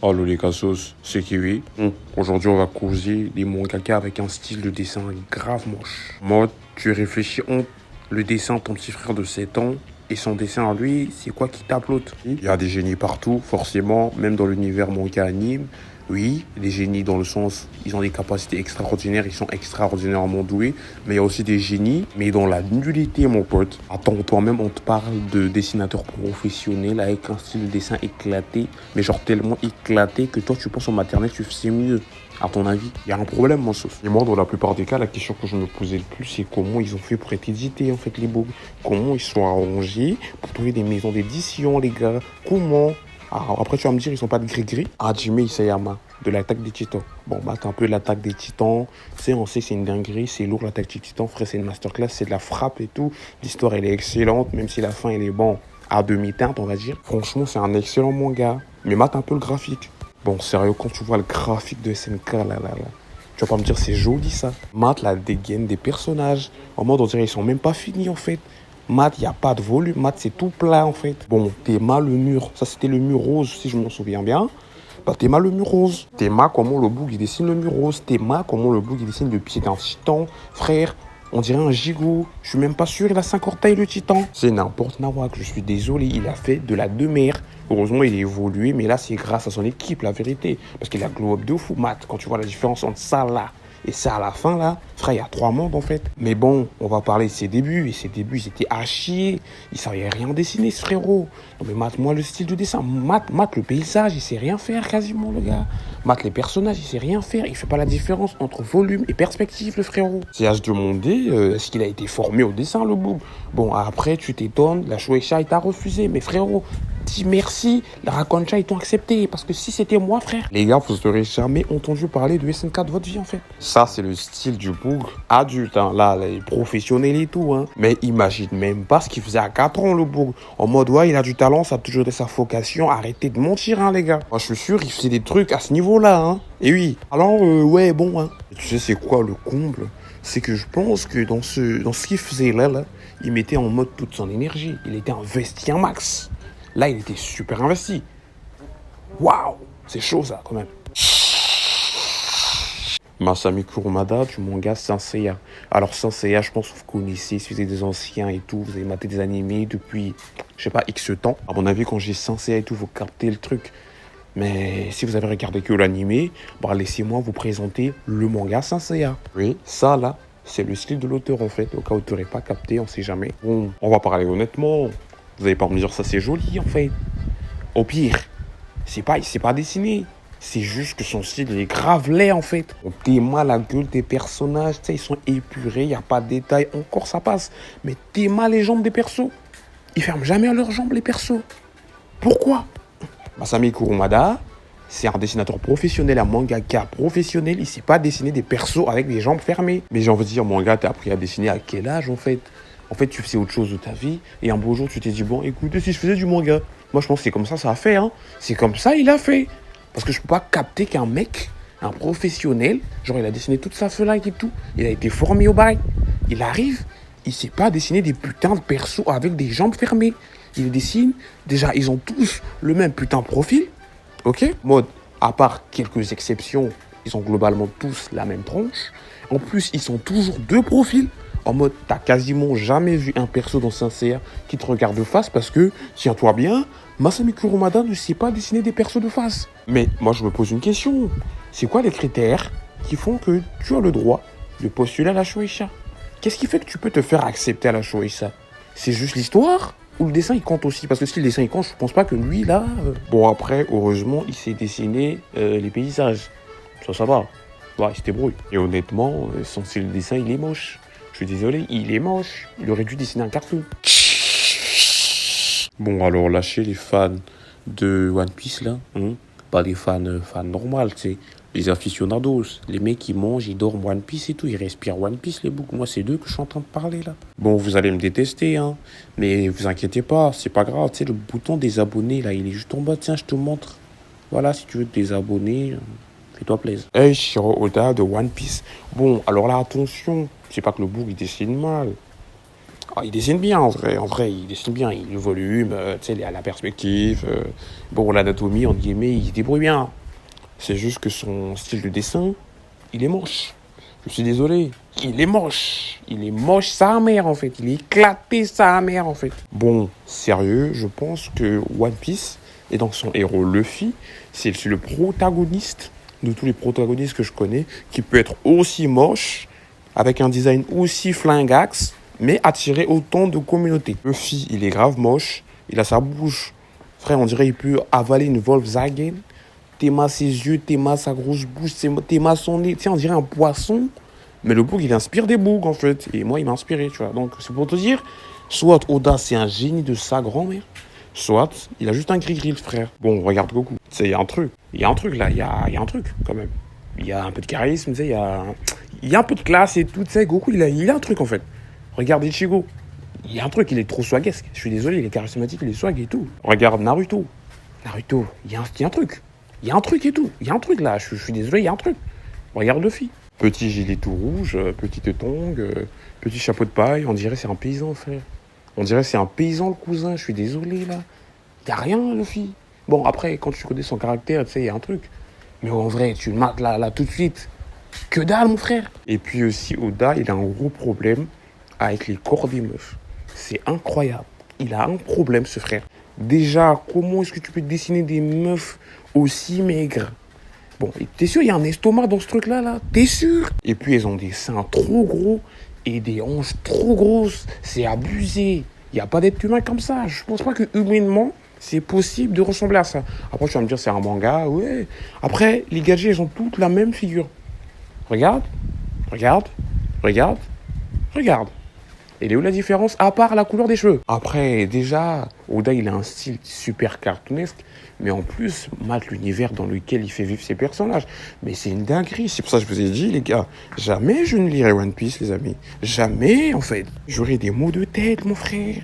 Allô les cassos, c'est Kiwi. Aujourd'hui, on va causer des mangaka avec un style de dessin grave moche. Moi, tu réfléchis, le dessin de ton petit frère de 7 ans et son dessin à lui, c'est quoi qui tape l'autre? Il y a des génies partout, forcément, même dans l'univers manga anime. Oui, des génies dans le sens, ils ont des capacités extraordinaires, ils sont extraordinairement doués, mais il y a aussi des génies, mais dans la nullité, mon pote. Attends, toi-même, on te parle de dessinateur professionnel avec un style de dessin éclaté, mais genre tellement éclaté que toi, tu penses en maternelle, tu faisais mieux. À ton avis, il y a un problème, mon sauce. Et moi, dans la plupart des cas, la question que je me posais le plus, c'est comment ils ont fait pour être édités, en fait, les bugs. Comment ils sont arrangés pour trouver des maisons d'édition, les gars. Comment? Alors, après, tu vas me dire, ils sont pas de gris-gris. Hajime Isayama, de l'attaque des titans. Bon, bah, t'as un peu l'attaque des titans. Tu sais, on sait que c'est une dinguerie, c'est lourd l'attaque des titans. Frère, c'est une masterclass, c'est de la frappe et tout. L'histoire, elle est excellente, même si la fin, elle est bon, à demi-teinte, on va dire. Franchement, c'est un excellent manga. Mais mate un peu le graphique. Bon, sérieux, quand tu vois le graphique de SNK, tu vas pas me dire, c'est joli ça. Mate la dégaine des personnages. En mode, on dirait, ils sont même pas finis en fait. Mat, il n'y a pas de volume. Mat, c'est tout plat, en fait. Bon, Théma, le mur. Ça, c'était le mur rose, si je me souviens bien. Bah, Théma, le mur rose. Théma, comment le boug, il dessine le mur rose. Théma, comment le boug, il dessine le pied d'un titan. Frère, on dirait un gigot. Je suis même pas sûr, il a 5 orteils, le titan. C'est n'importe Nawak, je suis désolé. Il a fait de la demeure. Heureusement, il a évolué, mais là, c'est grâce à son équipe, la vérité. Parce qu'il a glow up de fou, Mat. Quand tu vois la différence entre ça, là, et ça, à la fin, là, frère, il y a 3 mondes, en fait. Mais bon, on va parler de ses débuts. Et ses débuts, ils étaient à chier. Il savait rien dessiner, ce frérot. Non, mais mate-moi le style de dessin. Mate le paysage, il sait rien faire, quasiment, le gars. Mate les personnages, il sait rien faire. Il fait pas la différence entre volume et perspective, le frérot. C'est à se demander, est-ce qu'il a été formé au dessin, le boob? Bon, après, tu t'étonnes, la Shueisha, il t'a refusé. Mais frérot, dis merci, la Rakoncha, ils t'ont accepté. Parce que si c'était moi, frère, les gars, vous n'aurez jamais entendu parler de SNK de votre vie, en fait. Ça, c'est le style du bougre adulte, hein. Là, les professionnels et tout, hein. Mais imagine même pas ce qu'il faisait à 4 ans, le bougre. En mode, ouais, il a du talent, ça a toujours été sa vocation. Arrêtez de mentir, hein, les gars. Moi, je suis sûr, il faisait des trucs à ce niveau-là, hein. Et oui. Alors, ouais, bon, hein. Et tu sais, c'est quoi le comble? C'est que je pense que dans ce qu'il faisait là, il mettait en mode toute son énergie. Il était investi un max. Là, il était super investi. Waouh, c'est chaud ça quand même. Masami Kurumada du manga Saint Seiya. Alors Saint Seiya, je pense que vous connaissez, si vous êtes des anciens et tout, vous avez maté des animés depuis, je sais pas, X temps. À mon avis, quand j'ai Saint Seiya et tout, vous captez le truc. Mais si vous avez regardé que l'animé, bah laissez-moi vous présenter le manga Saint Seiya. Oui, ça là, c'est le style de l'auteur en fait. Au cas où tu n'aurais pas capté, on sait jamais. Bon, on va parler honnêtement. Vous allez pas me dire ça c'est joli en fait. Au pire, il sait pas dessiner. C'est juste que son style est grave laid en fait. On téma la gueule des personnages, tu sais, ils sont épurés, il n'y a pas de détails, encore ça passe. Mais téma les jambes des persos. Ils ferment jamais leurs jambes les persos. Pourquoi? Masami Kurumada, c'est un dessinateur professionnel, un mangaka professionnel. Il sait pas dessiner des persos avec des jambes fermées. Mais j'ai envie de dire, manga, t'as appris à dessiner à quel âge en fait? En fait, tu faisais autre chose de ta vie. Et un beau jour, tu t'es dit, bon, écoutez, si je faisais du manga. Moi, je pense que c'est comme ça a fait, hein. C'est comme ça, il a fait. Parce que je peux pas capter qu'un mec, un professionnel, genre il a dessiné toute sa feuille et tout, il a été formé au bail. Il arrive, il sait pas dessiner des putains de persos avec des jambes fermées. Il dessine, déjà ils ont tous le même putain de profil, ok? Mode, à part quelques exceptions, ils ont globalement tous la même tronche. En plus, ils sont toujours deux profils. En mode, t'as quasiment jamais vu un perso dans Saint Seiya qui te regarde de face parce que, tiens-toi bien, Masami Kurumada ne sait pas dessiner des persos de face. Mais moi, je me pose une question. C'est quoi les critères qui font que tu as le droit de postuler à la Shueisha? Qu'est-ce qui fait que tu peux te faire accepter à la Shueisha? C'est juste l'histoire? Ou le dessin, il compte aussi? Parce que si le dessin, il compte, je pense pas que lui, là... Bon, après, heureusement, il sait dessiner les paysages. Ça va. Ouais, il se débrouille. Et honnêtement, son style de dessin, il est moche. Je suis désolé, il est moche. Il aurait dû dessiner un cartoon. Bon, alors, lâchez les fans de One Piece, là. Hein, pas les fans normaux, tu sais. Les aficionados. Les mecs, qui mangent, ils dorment One Piece et tout. Ils respirent One Piece, les boucs. Moi, c'est d'eux que je suis en train de parler, là. Bon, vous allez me détester, hein. Mais vous inquiétez pas, c'est pas grave. Tu sais, le bouton des abonnés, là, il est juste en bas. Tiens, je te montre. Voilà, si tu veux te désabonner... Fais-toi plaisir. Hey, Shiro Oda de One Piece. Bon, alors là, attention. C'est pas que le bourg, il dessine mal. Ah, il dessine bien, en vrai. En vrai, il dessine bien. Le volume, tu sais, la perspective. Bon, l'anatomie, entre guillemets, il se débrouille bien. C'est juste que son style de dessin, il est moche. Je suis désolé. Il est moche. Il est moche sa mère, en fait. Il est éclaté sa mère, en fait. Bon, sérieux, je pense que One Piece, et dans son héros Luffy, c'est le protagoniste de tous les protagonistes que je connais, qui peut être aussi moche, avec un design aussi flingax, mais attirer autant de communautés. Luffy, il est grave moche. Il a sa bouche. Frère, on dirait qu'il peut avaler une Volkswagen. Théma ses yeux, Théma sa grosse bouche, Théma son nez. Tu sais, on dirait un poisson. Mais le bouc, il inspire des boucs, en fait. Et moi, il m'a inspiré, tu vois. Donc, c'est pour te dire, soit Oda, c'est un génie de sa grand-mère, soit il a juste un gris-gris, le frère. Bon, regarde Goku. Tu sais, il y a un truc. Il y a un truc, là. Il y a un truc, quand même. Il y a un peu de charisme, tu sais, il y a un peu de classe et tout, tu sais. Goku, il a un truc, en fait. Regarde Ichigo. Il y a un truc, il est trop swaguesque. Je suis désolé, il est charismatique, il est swag et tout. Regarde Naruto. Naruto, il y a un truc. Il y a un truc et tout. Il y a un truc là. Je suis désolé, il y a un truc. Regarde Luffy. Petit gilet tout rouge, petite tongue, petit chapeau de paille. On dirait c'est un paysan, frère. On dirait c'est un paysan, le cousin. Je suis désolé là. Il y a rien, Luffy. Bon, après, quand tu connais son caractère, tu sais, il y a un truc. Mais en vrai, tu le mates là tout de suite. Que dalle, mon frère. Et puis aussi, Oda, il a un gros problème avec les corps des meufs. C'est incroyable. Il a un problème, ce frère. Déjà, comment est-ce que tu peux dessiner des meufs aussi maigres? Bon, t'es sûr, il y a un estomac dans ce truc-là, là? T'es sûr? Et puis, elles ont des seins trop gros et des hanches trop grosses. C'est abusé. Il n'y a pas d'être humain comme ça. Je pense pas que humainement, c'est possible de ressembler à ça. Après, tu vas me dire, c'est un manga, ouais. Après, les gadgets, elles ont toutes la même figure. Regarde, regarde, regarde, regarde. Elle est où la différence à part la couleur des cheveux? Après, déjà, Oda, il a un style super cartoonesque, mais en plus, mate l'univers dans lequel il fait vivre ses personnages. Mais c'est une dinguerie. C'est pour ça que je vous ai dit, les gars, jamais je ne lirai One Piece, les amis. Jamais, en fait. J'aurai des maux de tête, mon frère.